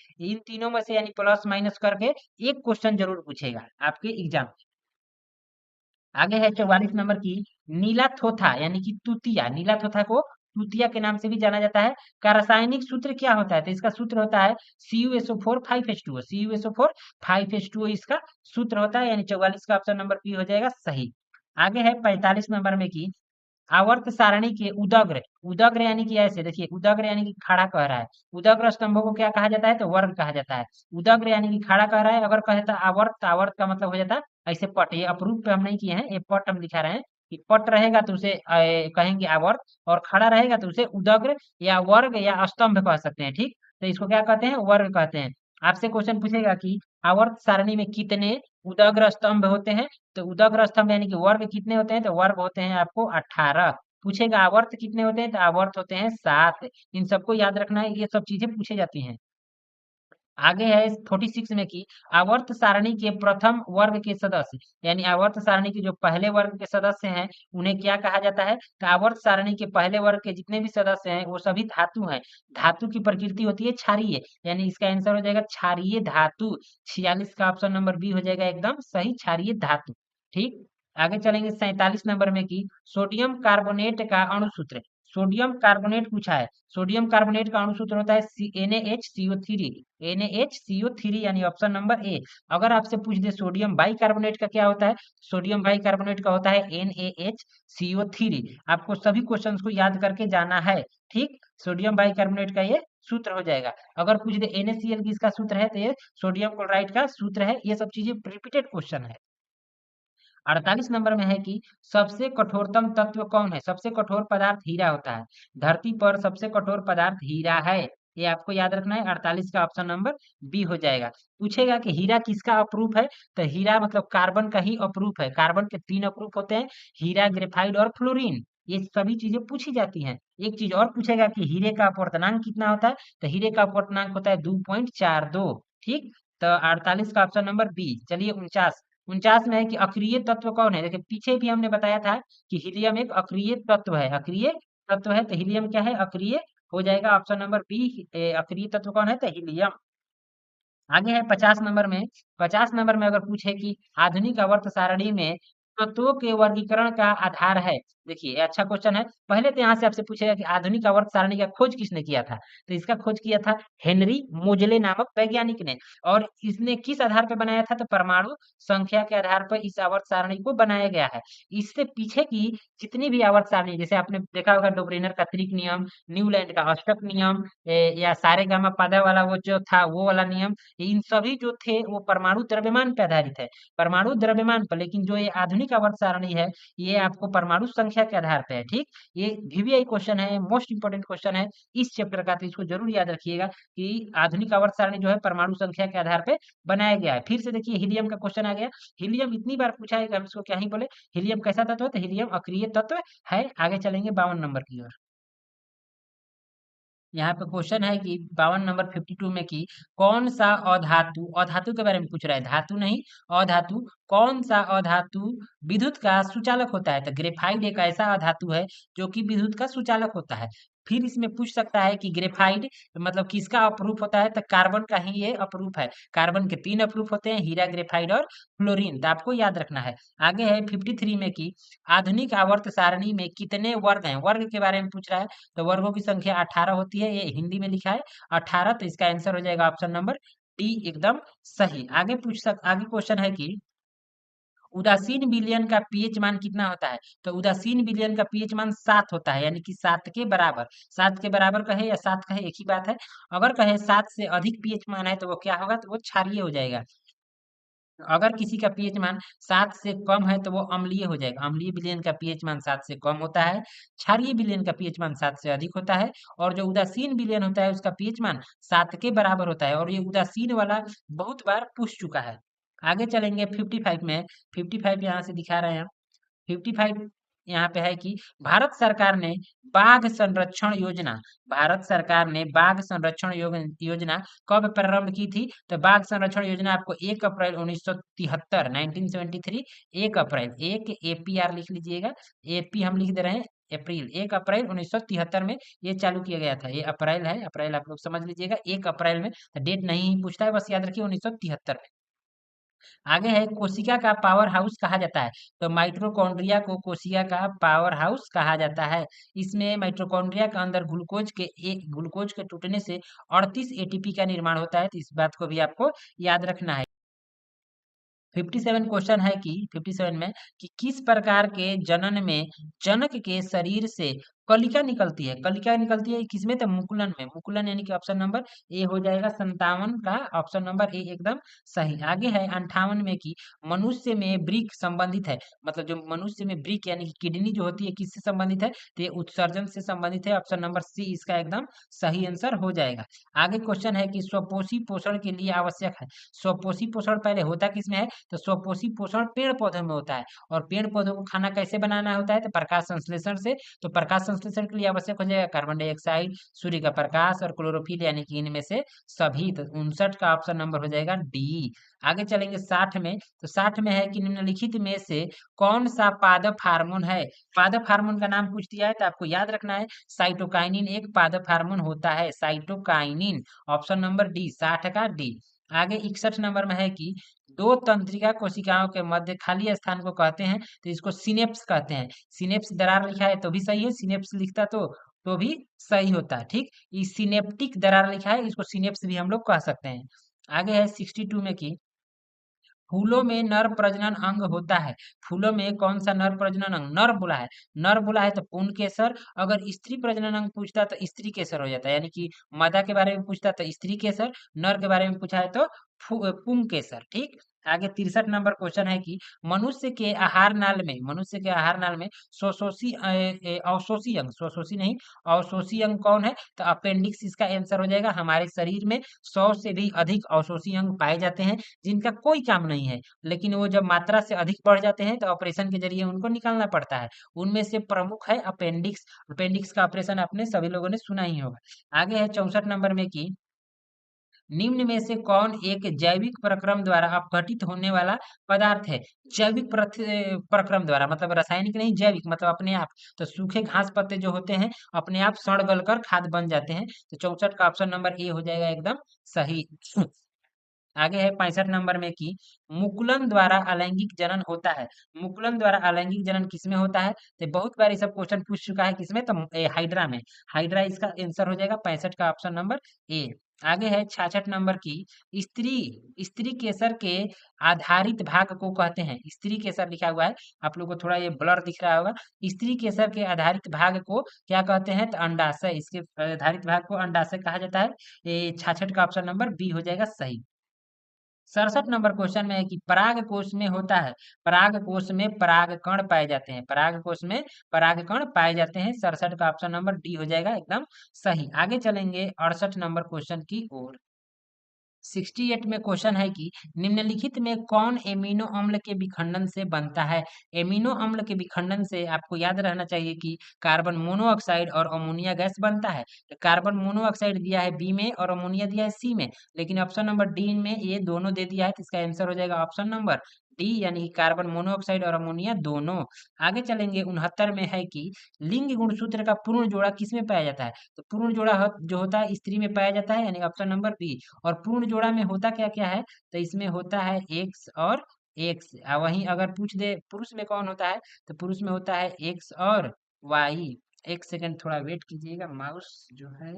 यानी प्लस माइनस करके एक क्वेश्चन जरूर पूछेगा आपके एग्जाम। आगे है 44 नंबर की, नीला थोथा यानी कि तुतिया, नीला थोथा को तुतिया के नाम से भी जाना जाता है, का रासायनिक सूत्र क्या होता है, तो इसका सूत्र होता है CuSO4 5H2O, CuSO4 5H2O इसका सूत्र होता है, यानी 44 का ऑप्शन नंबर बी हो जाएगा सही। आगे है 45 नंबर में की, आवर्त सारणी के उदग्र, उदग्र यानी कि ऐसे देखिए, उदग्र यानी कि खड़ा कह रहा है, उदग्र स्तंभों को क्या कहा जाता है, तो वर्ग कहा जाता है। उदग्र यानी कि खड़ा कह रहा है, अगर कहता आवर्त, तो आवर्त का मतलब हो जाता है ऐसे पट, ये अप्रूव पे हम नहीं किए हैं, ये पट हम दिखा रहे हैं कि पट रहेगा तो उसे कहेंगे आवर्त, और खड़ा रहेगा तो उसे उदग्र या वर्ग या स्तंभ कह सकते हैं। ठीक, तो इसको क्या कहते हैं, वर्ग कहते हैं। आपसे क्वेश्चन पूछेगा कि आवर्त सारणी में कितने उदग्र स्तंभ होते हैं, तो उदग्र स्तंभ यानी कि वर्ग कितने होते हैं, तो वर्ग होते हैं आपको 18। पूछेगा आवर्त कितने होते हैं, तो आवर्त होते हैं 7। इन सबको याद रखना है, ये सब चीजें पूछे जाती हैं। आगे है 46 में की, आवर्त सारणी के प्रथम वर्ग के सदस्य, यानी आवर्त सारणी के जो पहले वर्ग के सदस्य हैं उन्हें क्या कहा जाता है, तो आवर्त सारणी के पहले वर्ग के जितने भी सदस्य हैं वो सभी धातु हैं। धातु की प्रकृति होती है क्षारीय, यानी इसका आंसर हो जाएगा क्षारीय धातु। 46 का ऑप्शन नंबर बी हो जाएगा एकदम सही, क्षारीय धातु। ठीक, आगे चलेंगे 47 नंबर में की, सोडियम कार्बोनेट का अणु सूत्र, सोडियम कार्बोनेट पूछा है। सोडियम कार्बोनेट का अणु सूत्र होता है NaHCO3, NaHCO3 यानी ऑप्शन नंबर ए। अगर आपसे पूछ दे सोडियम बाइकार्बोनेट का क्या होता है, सोडियम बाइकार्बोनेट का होता है NaHCO3। आपको सभी क्वेश्चंस को याद करके जाना है। ठीक, सोडियम बाइकार्बोनेट का ये सूत्र हो जाएगा। अगर पूछ दे NaCl किसका सूत्र है, तो ये सोडियम क्लोराइड का सूत्र है। ये सब चीजें रिपीटेड क्वेश्चन है। 48 नंबर में है कि सबसे कठोरतम तत्व कौन है? सबसे कठोर पदार्थ हीरा होता है। धरती पर सबसे कठोर पदार्थ हीरा है। ये आपको याद रखना है। 48 का ऑप्शन नंबर बी हो जाएगा। पूछेगा कि हीरा किसका अप्रूप है? तो हीरा मतलब कार्बन का ही अप्रूप है। कार्बन के 3 अप्रूप होते हैं, हीरा, ग्रेफाइट और फ्लोरीन। ये सभी चीजें पूछी जाती हैं। एक चीज और पूछेगा कि हीरे का अपवर्तनांक कितना होता है? तो हीरे का अपवर्तनांक होता है 2.42। ठीक, तो 48 का ऑप्शन नंबर बी। चलिए 49 में है कि अक्रिय तत्व कौन है? देखिए पीछे भी हमने बताया था कि हीलियम एक अक्रिय तत्व है। अक्रिय तत्व है तो हीलियम क्या है? अक्रिय हो जाएगा। ऑप्शन नंबर बी, अक्रिय तत्व कौन है? तो हीलियम। आगे है 50 नंबर में। 50 नंबर में अगर पूछे कि आधुनिक आवर्त सारणी में तत्वों के वर्गीकरण का आधार है। देखिए ये अच्छा क्वेश्चन है। पहले तो यहाँ से आपसे पूछेगा कि आधुनिक आवर्त सारणी का खोज किसने किया था? तो इसका खोज किया था हेनरी मोजले नामक वैज्ञानिक ने। और इसने किस आधार पर बनाया था? तो परमाणु संख्या के आधार पर इस आवर्त सारणी को बनाया गया है। इससे पीछे की जितनी भी आवर्त सारणी, जैसे आपने देखा होगा डोब्रेनर का त्रिक नियम, न्यूलैंड का अष्टक नियम, या सारेगामा पादा वाला वो जो था वो वाला नियम, इन सभी जो थे वो परमाणु द्रव्यमान पे आधारित है। परमाणु द्रव्यमान पर, लेकिन जो ये आधुनिक आवर्त सारणी है ये आपको परमाणु संख्या के आधार पे है। ठीक, ये वीवीआई क्वेश्चन है, मोस्ट इंपोर्टेंट क्वेश्चन है इस चैप्टर का, तो इसको जरूर याद रखिएगा कि आधुनिक आवर्त सारणी जो है परमाणु संख्या के आधार पे बनाया गया है। फिर से देखिए हीलियम का क्वेश्चन आ गया। हीलियम इतनी बार पूछा है कि हम इसको क्या ही बोले। हीलियम कैसा तत्व है? तो हीलियम अक्रिय तत्व है। आगे चलेंगे 52 नंबर की ओर। यहाँ पे क्वेश्चन है कि 52 नंबर 52 में कि कौन सा अधातु, अधातु के बारे में पूछ रहा है, धातु नहीं, अधातु, कौन सा अधातु विद्युत का सुचालक होता है? तो ग्रेफाइट एक ऐसा अधातु है जो कि विद्युत का सुचालक होता है। फिर इसमें पूछ सकता है कि ग्रेफाइट मतलब किसका अपरूप होता है? तो कार्बन का ही ये अपरूप है। कार्बन के 3 अपरूप होते हैं, हीरा, ग्रेफाइट और फ्लोरीन। तो आपको याद रखना है। आगे है 53 में कि आधुनिक आवर्त सारणी में कितने वर्ग हैं? वर्ग के बारे में पूछ रहा है। तो वर्गों की संख्या 18 होती है। ये हिंदी में लिखा है 18, तो इसका आंसर हो जाएगा ऑप्शन नंबर डी, एकदम सही। आगे क्वेश्चन है कि उदासीन विलयन का पीएच मान कितना होता है? तो उदासीन विलयन का पीएच मान 7 होता है, यानी कि 7 के बराबर। 7 के बराबर कहे या 7 कहे एक ही बात है। अगर कहे 7 से अधिक पीएच मान है तो वो क्या होगा? तो वो क्षारीय हो जाएगा। अगर किसी का पीएच मान 7 से कम है तो वो अम्लीय हो जाएगा। अम्लीय विलयन का पीएच मान 7 से कम होता है। क्षारीय विलयन का पीएच मान 7 से अधिक होता है। और जो उदासीन विलयन होता है उसका पीएच मान 7 के बराबर होता है। और ये उदासीन वाला बहुत बार पूछ चुका है। आगे चलेंगे 55 में। 55 यहाँ से दिखा रहे हैं। 55 यहाँ पे है कि भारत सरकार ने बाघ संरक्षण योजना, भारत सरकार ने बाघ संरक्षण योजना कब प्रारंभ की थी? तो बाघ संरक्षण योजना आपको 1 अप्रैल 1973, 1973, 1 अप्रैल, एक एपीआर लिख लीजिएगा। एपी हम लिख दे रहे हैं, अप्रैल, 1 अप्रैल 1973 में ये चालू किया गया था। ये अप्रैल है, अप्रैल आप लोग समझ लीजिएगा, 1 अप्रैल में। डेट नहीं पूछता है, बस याद रखिए 1973 में। आगे है कोशिका का पावर हाउस कहा जाता है। तो माइटोकॉन्ड्रिया को कोशिका का पावर हाउस कहा जाता है। इसमें माइटोकॉन्ड्रिया के अंदर ग्लूकोज के टूटने से 38 एटीपी का निर्माण होता है। तो इस बात को भी आपको याद रखना है। 57 क्वेश्चन है कि 57 में कि किस प्रकार के जनन में जनक के शरीर से कलिका निकलती है? कलिका निकलती है किसमें? तो मुकुलन में। मुकुलन यानी कि ऑप्शन नंबर ए हो जाएगा। 57 का ऑप्शन नंबर ए एकदम सही। आगे है 58 में कि मनुष्य में वृक्क संबंधित है। मतलब जो मनुष्य में वृक्क यानी कि किडनी जो होती है किससे संबंधित है? तो ये उत्सर्जन से संबंधित है। ऑप्शन नंबर सी इसका एकदम सही आंसर हो जाएगा। आगे क्वेश्चन है कि स्वपोषी पोषण के लिए आवश्यक है। स्वपोषी पोषण पहले होता किसमें है? तो स्वपोषी पोषण पेड़ पौधों में होता है। और पेड़ पौधों को खाना कैसे बनाना होता है? तो प्रकाश संश्लेषण से। तो प्रकाश संश्लेषण के लिए आवश्यक हो जाएगा कार्बन डाइऑक्साइड, सूर्य का प्रकाश और क्लोरोफिल, यानी कि इनमें से सभी। तो 59 का ऑप्शन नंबर हो जाएगा डी। आगे चलेंगे 60 में। तो 60 में है कि निम्नलिखित में से कौन सा पादप हार्मोन है? पादप हार्मोन का नाम पूछ दिया है तो आपको याद रखना है साइटोकाइनिन एक पादप हार्मोन होता है। साइटोकाइनिन, ऑप्शन नंबर डी, 60 का डी। आगे 61 नंबर में है कि दो तंत्रिका कोशिकाओं के मध्य खाली स्थान को कहते हैं। तो इसको सिनेप्स कहते हैं। सिनेप्स दरार लिखा है तो भी सही है, सिनेप्स लिखता तो भी सही होता है। ठीक, ये सिनेप्टिक दरार लिखा है, इसको सिनेप्स भी हम लोग कह सकते हैं। आगे है 62 में कि फूलों में नर प्रजनन अंग होता है। फूलों में कौन सा नर प्रजनन अंग? नर बोला है, नर बोला है तो पुंकेसर केसर। अगर स्त्री प्रजनन अंग पूछता तो स्त्री केसर हो जाता है, यानी कि मादा के बारे में पूछता तो स्त्री केसर, नर के बारे में पूछा है तो पुंकेसर केसर। ठीक, आगे 63 नंबर क्वेश्चन है कि मनुष्य के आहार नाल में अवशोषी अंग, स्वशोषी नहीं, अवशोषी अंग कौन है? तो अपेंडिक्स इसका आंसर हो जाएगा। हमारे शरीर में 100 से भी अधिक अवशोषी अंग पाए जाते हैं, जिनका कोई काम नहीं है, लेकिन वो जब मात्रा से अधिक बढ़ जाते हैं तो ऑपरेशन के जरिए उनको निकालना पड़ता है। उनमें से प्रमुख है अपेंडिक्स। अपेंडिक्स का ऑपरेशन आपने सभी लोगों ने सुना ही होगा। आगे है 64 नंबर में कि निम्न में से कौन एक जैविक प्रक्रम द्वारा अपघटित होने वाला पदार्थ है? जैविक प्रक्रम द्वारा मतलब रासायनिक नहीं, जैविक मतलब अपने आप। तो सूखे घास पत्ते जो होते हैं अपने आप सड़ गल कर खाद बन जाते हैं। तो 64 का ऑप्शन नंबर ए हो जाएगा एकदम सही। आगे है 65 नंबर में कि मुकुलन द्वारा अलैंगिक जनन होता है। मुकुलन द्वारा अलैंगिक जनन किसमें होता है? तो बहुत बार ये सब क्वेश्चन पूछ चुका है, किसमें? तो हाइड्रा में। हाइड्रा इसका आंसर हो जाएगा 65 का ऑप्शन नंबर ए। आगे है 66 नंबर की स्त्री स्त्री केसर के आधारित भाग को कहते हैं। स्त्री केसर लिखा हुआ है, आप लोग को थोड़ा ये ब्लर दिख रहा होगा। स्त्री केसर के आधारित भाग को क्या कहते हैं? तो अंडाशय। इसके आधारित भाग को अंडाशय कहा जाता है। ये 66 का ऑप्शन नंबर बी हो जाएगा सही। 67 नंबर क्वेश्चन में है कि पराग कोश में होता है। पराग कोश में परागकण पाए जाते हैं। पराग कोश में परागकण पाए जाते हैं। 67 का ऑप्शन नंबर डी हो जाएगा एकदम सही। आगे चलेंगे 68 नंबर क्वेश्चन की ओर। 68 में क्वेश्चन है कि निम्नलिखित में कौन एमिनो अम्ल के विखंडन से बनता है? एमिनो अम्ल के विखंडन से आपको याद रहना चाहिए कि कार्बन मोनोऑक्साइड और अमोनिया गैस बनता है। तो कार्बन मोनोऑक्साइड दिया है बी में और अमोनिया दिया है सी में, लेकिन ऑप्शन नंबर डी में ये दोनों दे दिया है, तो इसका आंसर हो जाएगा ऑप्शन नंबर डी, यानी कि कार्बन मोनोऑक्साइड और अमोनिया दोनों। आगे चलेंगे 69 में है कि लिंग गुणसूत्र का पूर्ण जोड़ा किसमें पाया जाता है? तो पूर्ण जोड़ा जो होता है स्त्री में पाया जाता है, यानी ऑप्शन नंबर बी। और पूर्ण जोड़ा में होता क्या क्या है? तो इसमें होता है एक्स और एक्स। वहीं अगर पूछ दे पुरुष में कौन होता है, तो पुरुष में होता है एक्स और वाई। एक सेकंड थोड़ा वेट कीजिएगा, माउस जो है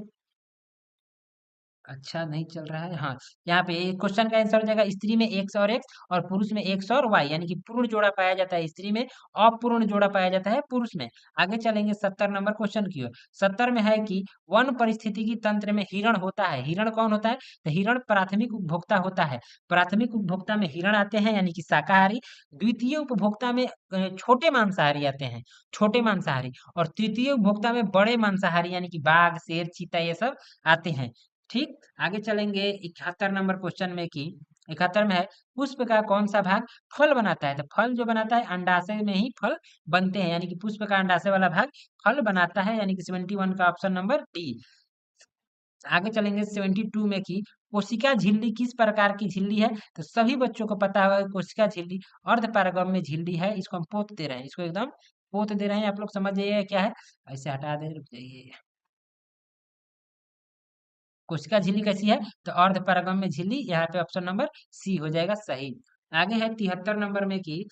अच्छा नहीं चल रहा है। हाँ, यहाँ पे क्वेश्चन का आंसर हो जाएगा स्त्री में एक्स और एक्स और पुरुष में एक्स और वाई, यानी कि पूर्ण जोड़ा पाया जाता है स्त्री में, अपूर्ण जोड़ा पाया जाता है पुरुष में। आगे चलेंगे 70 नंबर क्वेश्चन की ओर। 70 में है कि वन पारिस्थितिकी तंत्र में हिरण होता है। हिरण कौन होता है? तो हिरण प्राथमिक उपभोक्ता होता है। प्राथमिक उपभोक्ता में हिरण आते हैं, यानी कि शाकाहारी। द्वितीय उपभोक्ता में छोटे मांसाहारी आते हैं, छोटे मांसाहारी। और तृतीय उपभोक्ता में बड़े मांसाहारी, यानी कि बाघ, शेर, चीता ये सब आते हैं। ठीक। आगे चलेंगे 71 नंबर क्वेश्चन में कि 71 में है पुष्प का कौन सा भाग फल बनाता है? तो फल जो बनाता है अंडाशय में ही फल बनते हैं, यानी कि पुष्प का अंडाशय वाला भाग फल बनाता है, यानी कि 71 का ऑप्शन नंबर डी। आगे चलेंगे 72 में कि कोशिका झिल्ली किस प्रकार की झिल्ली है? तो सभी बच्चों को पता होगा कि कोशिका झिल्ली अर्धपारगम्य झिल्ली है। इसको हम पोत दे रहे हैं, इसको एकदम पोत दे रहे हैं, आप लोग समझ जाइए क्या है। ऐसे हटा दे, रुक जाइए। कोशिका झिल्ली कैसी है? तो अर्धपरागम्य झिल्ली, यहाँ पे ऑप्शन नंबर सी हो जाएगा सही। आगे है 73 नंबर में कि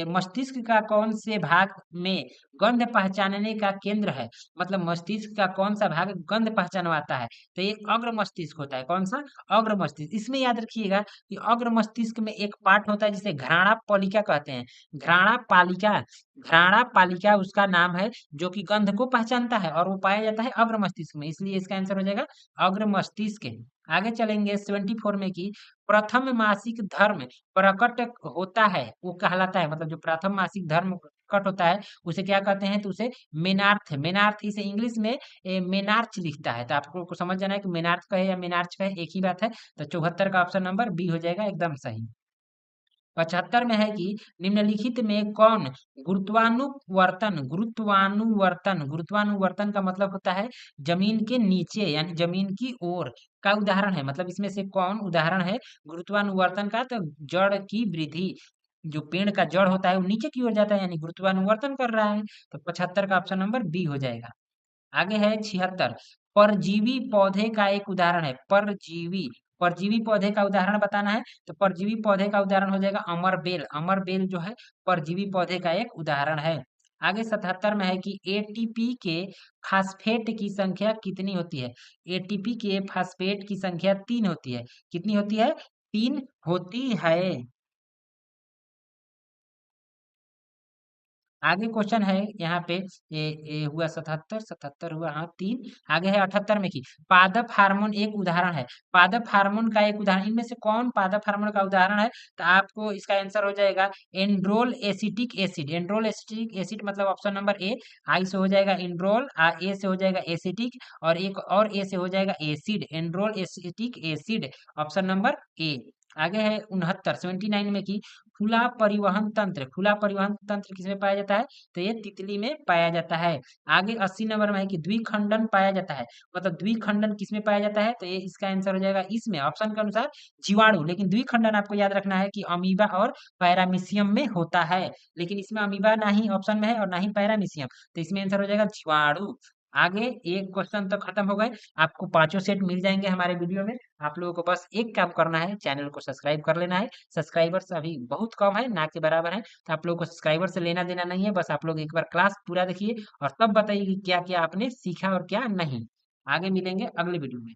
मस्तिष्क का कौन से भाग में गंध पहचानने का केंद्र है? मतलब मस्तिष्क का कौन सा भाग गंध पहचानवाता है? तो ये अग्र मस्तिष्क होता है। कौन सा? अग्र मस्तिष्क। इसमें याद रखिएगा कि अग्र मस्तिष्क में एक पार्ट होता है जिसे घ्राणा पालिका कहते हैं। घ्राणा पालिका, घ्राणा पालिका उसका नाम है, जो कि गंध को पहचानता है और वो पाया जाता है अग्र मस्तिष्क में, इसलिए इसका आंसर हो जाएगा अग्र मस्तिष्क। आगे चलेंगे 74 में कि प्रथम मासिक धर्म प्रकट होता है वो कहलाता है। मतलब जो प्रथम मासिक धर्म प्रकट होता है उसे क्या कहते हैं? तो उसे मेनार्थ, मेनार्थ इसे इंग्लिश में मेनार्च लिखता है। तो आपको को समझ जाना है कि मेनार्थ कहे या मेनार्च कहे एक ही बात है। तो 74 का ऑप्शन नंबर बी हो जाएगा एकदम सही। 75 में है कि निम्नलिखित में कौन गुरुत्वानुवर्तन का मतलब होता है जमीन के नीचे, यानी जमीन की ओर का उदाहरण है। मतलब इसमें से कौन उदाहरण है गुरुत्वानुवर्तन का? तो जड़ की वृद्धि। जो पेड़ का जड़ होता है वो नीचे की ओर जाता है, यानी गुरुत्वानुवर्तन कर रहा है। तो 75 का ऑप्शन नंबर बी हो जाएगा। आगे है 76, परजीवी पौधे का एक उदाहरण है। परजीवी, परजीवी पौधे का उदाहरण बताना है। तो परजीवी पौधे का उदाहरण हो जाएगा अमरबेल। अमरबेल जो है परजीवी पौधे का एक उदाहरण है। आगे 77 में है कि एटीपी के फास्फेट की संख्या कितनी होती है? एटीपी के फास्फेट की संख्या 3 होती है। कितनी होती है? 3 होती है। आगे क्वेश्चन है यहाँ पे, ये हुआ 77, 77 हुआ, हाँ 3। आगे है 78 में की पादप हार्मोन एक उदाहरण है। पादप हार्मोन का एक उदाहरण, इनमें से कौन पादप हार्मोन का उदाहरण है? तो आपको इसका आंसर हो जाएगा एंड्रोल एसिटिक एसिड। एंड्रोल एसिटिक एसिड मतलब ऑप्शन नंबर ए। आई से हो जाएगा एंड्रोल, ए से हो जाएगा एसिटिक, और एक और ए से हो जाएगा एसिड, एंड्रोल acetic acid, option number A. आगे है 69, 79 में की खुला परिवहन तंत्र। खुला परिवहन तंत्र किसमें पाया जाता है? तो ये तितली में पाया जाता है। आगे 80 नंबर में है कि द्विखंडन पाया जाता है। मतलब द्विखंडन किसमें पाया जाता है? तो ये इसका आंसर हो जाएगा इसमें, ऑप्शन के अनुसार जीवाणु। लेकिन द्विखंडन आपको याद रखना है कि अमीबा और पैरामीशियम में होता है। लेकिन इसमें अमीबा ना ही ऑप्शन में है और ना ही पैरामीशियम, तो इसमें आंसर हो जाएगा जीवाणु। आगे एक क्वेश्चन तो खत्म हो गए, आपको पांचों सेट मिल जाएंगे हमारे वीडियो में। आप लोगों को बस एक काम करना है, चैनल को सब्सक्राइब कर लेना है। सब्सक्राइबर्स अभी बहुत कम है, ना के बराबर है, तो आप लोगों को सब्सक्राइबर से लेना देना नहीं है। बस आप लोग एक बार क्लास पूरा देखिए और तब बताइए कि क्या क्या आपने सीखा और क्या नहीं। आगे मिलेंगे अगले वीडियो में।